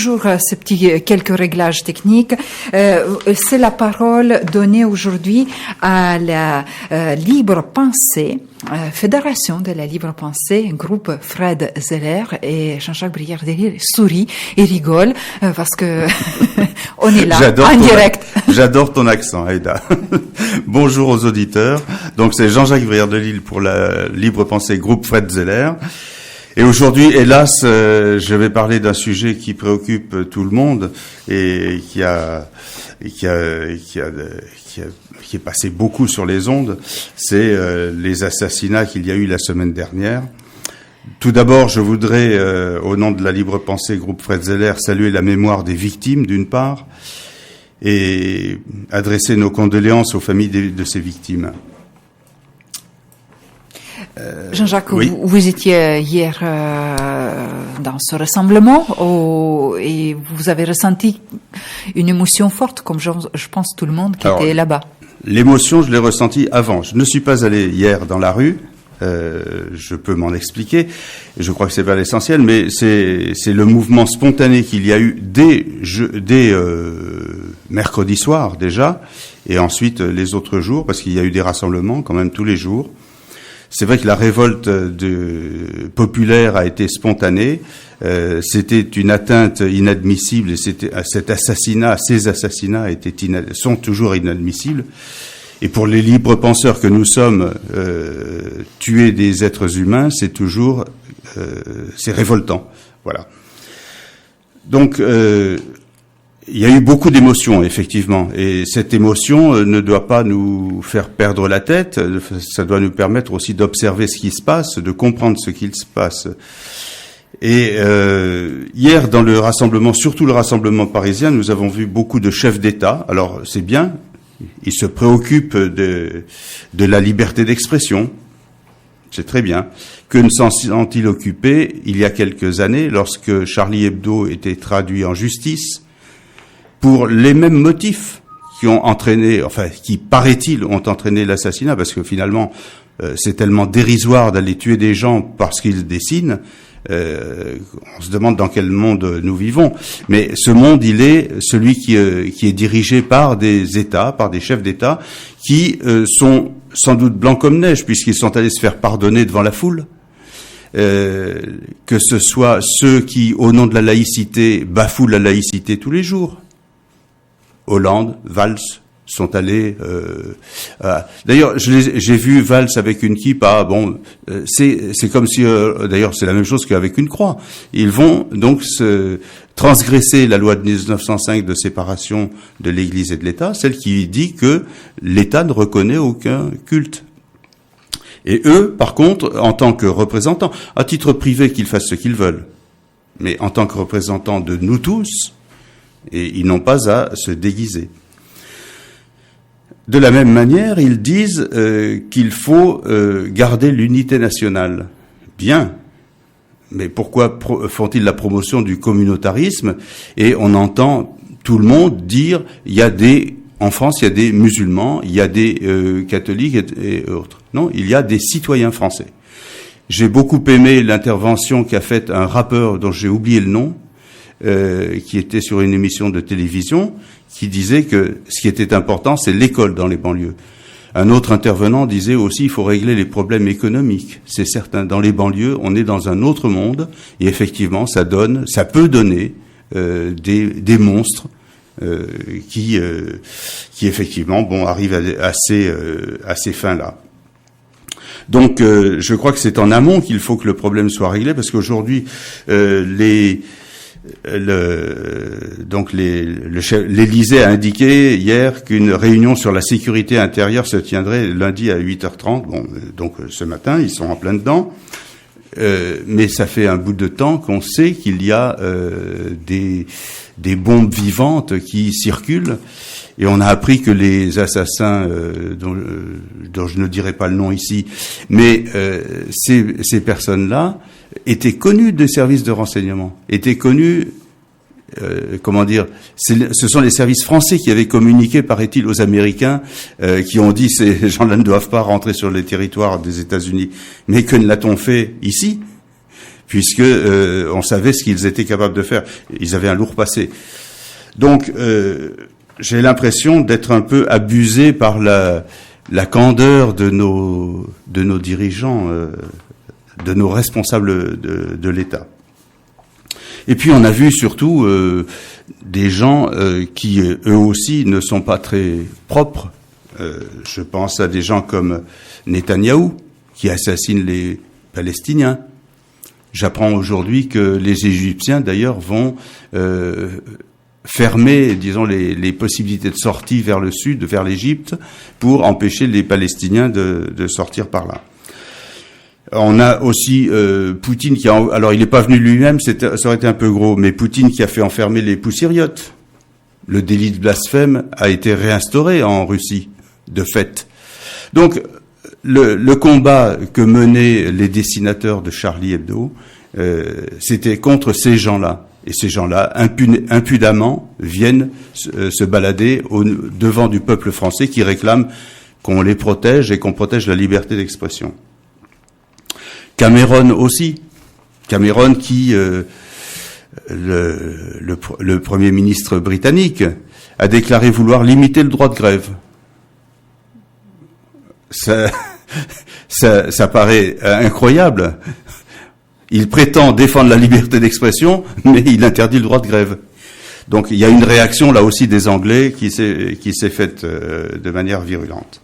toujours ces quelques réglages techniques. C'est la parole donnée aujourd'hui à la Libre Pensée, Fédération de la Libre Pensée, groupe Fred Zeller, et Jean-Jacques Brière-Delisle sourit et rigole parce que on est là en direct. J'adore ton accent, Aïda. Bonjour aux auditeurs. Donc c'est Jean-Jacques Brière-Delisle pour la Libre Pensée, groupe Fred Zeller. Et aujourd'hui, hélas, je vais parler d'un sujet qui préoccupe tout le monde et qui est passé beaucoup sur les ondes. C'est les assassinats qu'il y a eu la semaine dernière. Tout d'abord, je voudrais, au nom de la Libre Pensée, groupe Fred Zeller, saluer la mémoire des victimes, d'une part, et adresser nos condoléances aux familles de ces victimes. Jean-Jacques, oui. vous étiez hier dans ce rassemblement et vous avez ressenti une émotion forte, comme je pense tout le monde qui était là-bas. L'émotion, je l'ai ressentie avant. Je ne suis pas allé hier dans la rue. Je peux m'en expliquer. Je crois que c'est pas l'essentiel, mais c'est le mouvement spontané qu'il y a eu dès mercredi soir déjà, et ensuite les autres jours, parce qu'il y a eu des rassemblements quand même tous les jours. C'est vrai que la révolte populaire a été spontanée. C'était une atteinte inadmissible et ces assassinats sont toujours inadmissibles. Et pour les libres penseurs que nous sommes, tuer des êtres humains, c'est toujours, c'est révoltant. Voilà. Donc, il y a eu beaucoup d'émotions, effectivement, et cette émotion ne doit pas nous faire perdre la tête, ça doit nous permettre aussi d'observer ce qui se passe, de comprendre ce qu'il se passe. Et hier, dans le rassemblement, surtout le rassemblement parisien, nous avons vu beaucoup de chefs d'État. Alors, c'est bien, ils se préoccupent de la liberté d'expression, c'est très bien. Que ne s'en sont-ils occupés il y a quelques années, lorsque Charlie Hebdo était traduit en justice, pour les mêmes motifs qui ont entraîné, enfin, qui paraît-il ont entraîné l'assassinat, parce que finalement, c'est tellement dérisoire d'aller tuer des gens parce qu'ils dessinent, on se demande dans quel monde nous vivons. Mais ce monde, il est celui qui est dirigé par des États, par des chefs d'État, qui sont sans doute blancs comme neige, puisqu'ils sont allés se faire pardonner devant la foule. Que ce soit ceux qui, au nom de la laïcité, bafouent la laïcité tous les jours. Hollande, Valls sont allés. D'ailleurs, j'ai vu Valls avec une kippa. Ah, bon, c'est comme si. D'ailleurs, c'est la même chose qu'avec une croix. Ils vont donc transgresser la loi de 1905 de séparation de l'Église et de l'État, celle qui dit que l'État ne reconnaît aucun culte. Et eux, par contre, en tant que représentants, à titre privé, qu'ils fassent ce qu'ils veulent, mais en tant que représentants de nous tous. Et ils n'ont pas à se déguiser. De la même manière, ils disent qu'il faut garder l'unité nationale. Bien, mais pourquoi font-ils la promotion du communautarisme? Et on entend tout le monde dire, en France, il y a des musulmans, il y a des catholiques et autres. Non, il y a des citoyens français. J'ai beaucoup aimé l'intervention qu'a faite un rappeur dont j'ai oublié le nom, qui était sur une émission de télévision, qui disait que ce qui était important, c'est l'école dans les banlieues. Un autre intervenant disait aussi, il faut régler les problèmes économiques. C'est certain, dans les banlieues, on est dans un autre monde, et effectivement, ça peut donner des monstres qui effectivement, arrivent à ces fins-là. Donc, je crois que c'est en amont qu'il faut que le problème soit réglé, parce qu'aujourd'hui, l'Élysée a indiqué hier qu'une réunion sur la sécurité intérieure se tiendrait lundi à 8h30. Bon, donc ce matin, ils sont en plein dedans. Mais ça fait un bout de temps qu'on sait qu'il y a des bombes vivantes qui circulent. Et on a appris que les assassins, dont je ne dirai pas le nom ici, mais ces personnes-là étaient connus des services de renseignement, étaient connus, ce sont les services français qui avaient communiqué, paraît-il, aux Américains, qui ont dit ces gens-là ne doivent pas rentrer sur le territoire des États-Unis. Mais que ne l'a-t-on fait ici? puisque on savait ce qu'ils étaient capables de faire. Ils avaient un lourd passé. Donc, j'ai l'impression d'être un peu abusé par la candeur de nos dirigeants, de nos responsables de l'État. Et puis on a vu surtout des gens qui eux aussi ne sont pas très propres. Je pense à des gens comme Netanyahou qui assassinent les Palestiniens. J'apprends aujourd'hui que les Égyptiens d'ailleurs vont fermer, disons, les possibilités de sortie vers le sud, vers l'Égypte, pour empêcher les Palestiniens de sortir par là. On a aussi Poutine qui alors il n'est pas venu lui-même, ça aurait été un peu gros, mais Poutine qui a fait enfermer les poussiriotes. Le délit de blasphème a été réinstauré en Russie, de fait. Donc le combat que menaient les dessinateurs de Charlie Hebdo, c'était contre ces gens-là. Et ces gens-là, impudemment, viennent se balader devant du peuple français qui réclame qu'on les protège et qu'on protège la liberté d'expression. Cameron aussi. Cameron qui, le Premier ministre britannique, a déclaré vouloir limiter le droit de grève. Ça paraît incroyable. Il prétend défendre la liberté d'expression, mais il interdit le droit de grève. Donc il y a une réaction là aussi des Anglais qui s'est faite de manière virulente.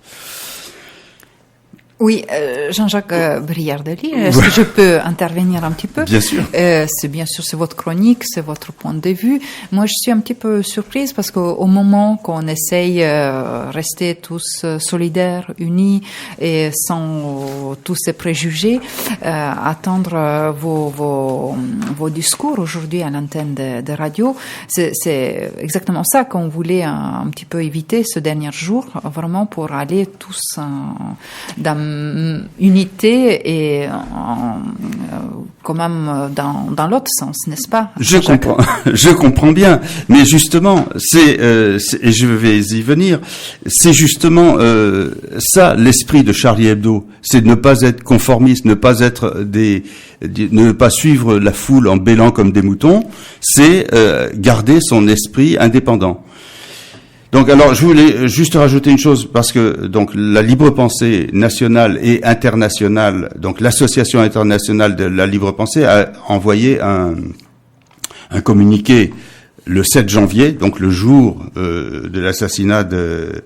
Oui, Jean-Jacques Briardelli, est-ce que je peux intervenir un petit peu? Bien sûr. C'est votre chronique, c'est votre point de vue. Moi, je suis un petit peu surprise parce qu'au moment qu'on essaye rester tous solidaires, unis et sans tous ces préjugés, attendre vos discours aujourd'hui à l'antenne de radio, c'est exactement ça qu'on voulait un petit peu éviter ce dernier jour, vraiment pour aller tous dans unité et quand même dans l'autre sens, n'est-ce pas? Je comprends bien, mais justement, et je vais y venir, c'est justement ça l'esprit de Charlie Hebdo, c'est de ne pas être conformiste, ne pas suivre la foule en bêlant comme des moutons, c'est garder son esprit indépendant. Donc, alors, je voulais juste rajouter une chose, parce que, donc, la libre pensée nationale et internationale, donc, l'association internationale de la libre pensée a envoyé un communiqué le 7 janvier, donc le jour de l'assassinat des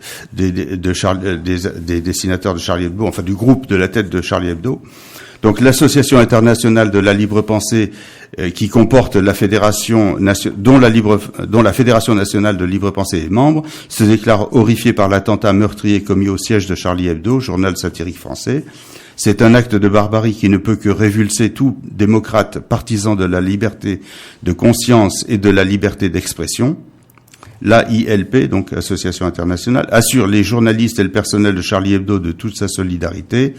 dessinateurs de Charlie Hebdo, enfin, du groupe de la tête de Charlie Hebdo. Donc, l'association internationale de la libre pensée, qui comporte la fédération dont la fédération nationale de libre pensée est membre, se déclare horrifiée par l'attentat meurtrier commis au siège de Charlie Hebdo, journal satirique français. C'est un acte de barbarie qui ne peut que révulser tout démocrate partisan de la liberté de conscience et de la liberté d'expression. L'AILP, donc Association internationale, assure les journalistes et le personnel de Charlie Hebdo de toute sa solidarité,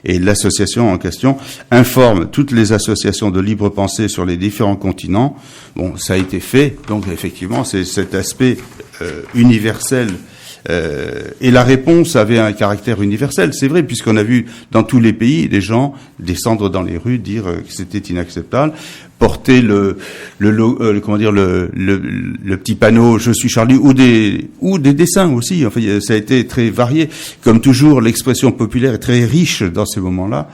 et l'association en question informe toutes les associations de libre pensée sur les différents continents. Bon, ça a été fait, donc effectivement, c'est cet aspect universel. Et la réponse avait un caractère universel, c'est vrai, puisqu'on a vu dans tous les pays des gens descendre dans les rues, dire que c'était inacceptable, porter le petit panneau "Je suis Charlie", ou des dessins aussi. Enfin, ça a été très varié. Comme toujours, l'expression populaire est très riche dans ces moments-là.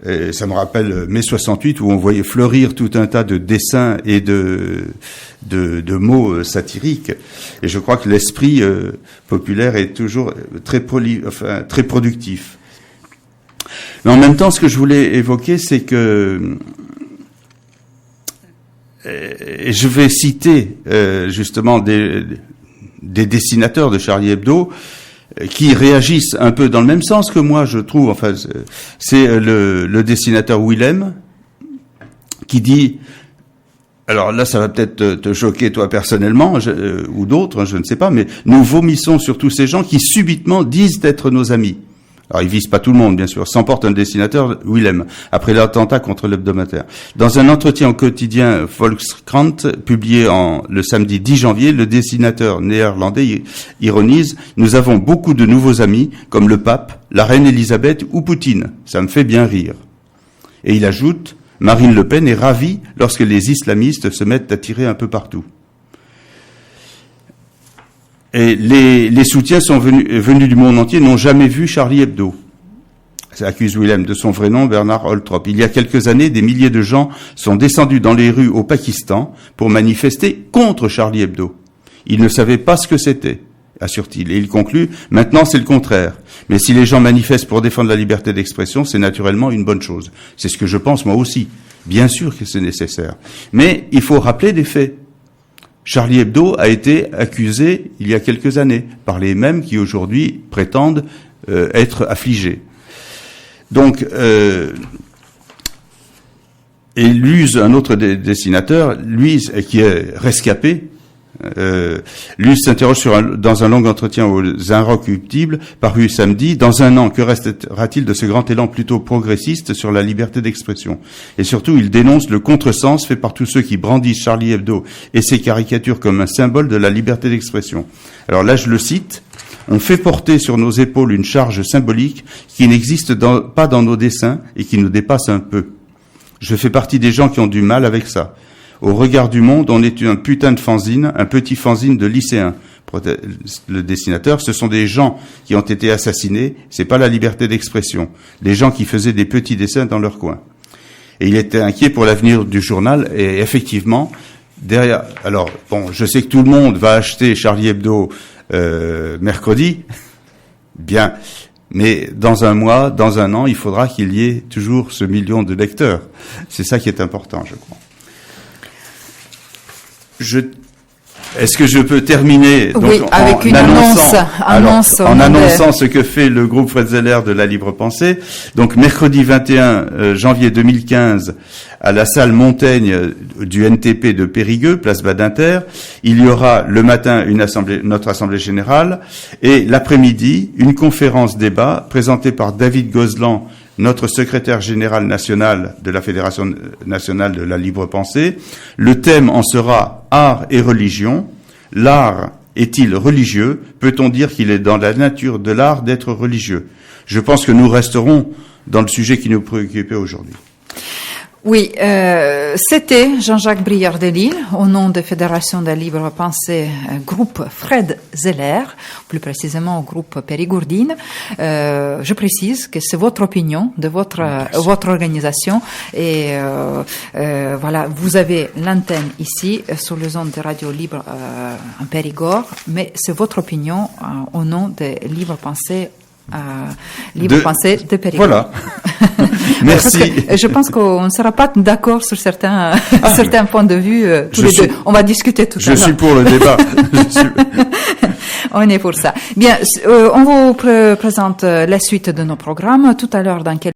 Et ça me rappelle mai 68 où on voyait fleurir tout un tas de dessins et de mots satiriques. Et je crois que l'esprit populaire est toujours très productif. Mais en même temps, ce que je voulais évoquer, c'est que et je vais citer justement des dessinateurs de Charlie Hebdo qui réagissent un peu dans le même sens que moi, je trouve. Enfin, c'est le dessinateur Willem qui dit, alors là, ça va peut-être te choquer toi personnellement, ou d'autres, je ne sais pas, mais nous vomissons sur tous ces gens qui subitement disent être nos amis. Alors, ils visent pas tout le monde, bien sûr. S'emporte un dessinateur, Willem, après l'attentat contre l'hebdomadaire. Dans un entretien au quotidien Volkskrant, publié le samedi 10 janvier, le dessinateur néerlandais ironise « Nous avons beaucoup de nouveaux amis, comme le pape, la reine Elisabeth ou Poutine. Ça me fait bien rire. » Et il ajoute Marine Le Pen est ravie lorsque les islamistes se mettent à tirer un peu partout. Et les soutiens sont venus du monde entier, n'ont jamais vu Charlie Hebdo. Ça accuse Willem, de son vrai nom, Bernard Holtrop. Il y a quelques années, des milliers de gens sont descendus dans les rues au Pakistan pour manifester contre Charlie Hebdo. Ils ne savaient pas ce que c'était, assure-t-il. Et il conclut, maintenant c'est le contraire. Mais si les gens manifestent pour défendre la liberté d'expression, c'est naturellement une bonne chose. C'est ce que je pense moi aussi. Bien sûr que c'est nécessaire. Mais il faut rappeler des faits. Charlie Hebdo a été accusé il y a quelques années par les mêmes qui aujourd'hui prétendent être affligés. Donc, et Luz, un autre dessinateur, lui qui est rescapé, Luz s'interroge dans un long entretien aux Inrecuptibles, paru samedi, dans un an, que restera-t-il de ce grand élan plutôt progressiste sur la liberté d'expression? Et surtout, il dénonce le contresens fait par tous ceux qui brandissent Charlie Hebdo et ses caricatures comme un symbole de la liberté d'expression. Alors là, je le cite, « On fait porter sur nos épaules une charge symbolique qui n'existe pas dans nos dessins et qui nous dépasse un peu. Je fais partie des gens qui ont du mal avec ça. Au regard du monde, on est un putain de fanzine, un petit fanzine de lycéens. » Le dessinateur, ce sont des gens qui ont été assassinés, c'est pas la liberté d'expression. Des gens qui faisaient des petits dessins dans leur coin. Et il était inquiet pour l'avenir du journal, et effectivement, derrière, alors, bon, je sais que tout le monde va acheter Charlie Hebdo, mercredi. Bien. Mais dans un mois, dans un an, il faudra qu'il y ait toujours ce million de lecteurs. C'est ça qui est important, je crois. Est-ce que je peux terminer donc, oui, avec une annonce en annonçant ce que fait le groupe Fred Zeller de la Libre Pensée. Donc mercredi 21 janvier 2015 à la salle Montaigne du NTP de Périgueux, place Badinter, il y aura le matin notre assemblée générale et l'après-midi une conférence débat présentée par David Gozlan, notre secrétaire général national de la Fédération nationale de la libre pensée. Le thème en sera art et religion. L'art est-il religieux? Peut-on dire qu'il est dans la nature de l'art d'être religieux? Je pense que nous resterons dans le sujet qui nous préoccupait aujourd'hui. Oui, c'était Jean-Jacques Briard-de-Lille, au nom de Fédération de la Libre Pensée, groupe Fred Zeller, plus précisément au groupe Périgourdine. Je précise que c'est votre opinion de votre organisation et voilà, vous avez l'antenne ici sur les ondes de Radio Libre en Périgord, mais c'est votre opinion au nom de Libre Pensée. Libre Pensée de Périgord. Voilà. Merci. Je pense qu'on ne sera pas d'accord sur certains points de vue tous les deux. On va discuter tout à l'heure. Je suis pour le débat. On est pour ça. Bien, on vous présente la suite de nos programmes tout à l'heure dans quelques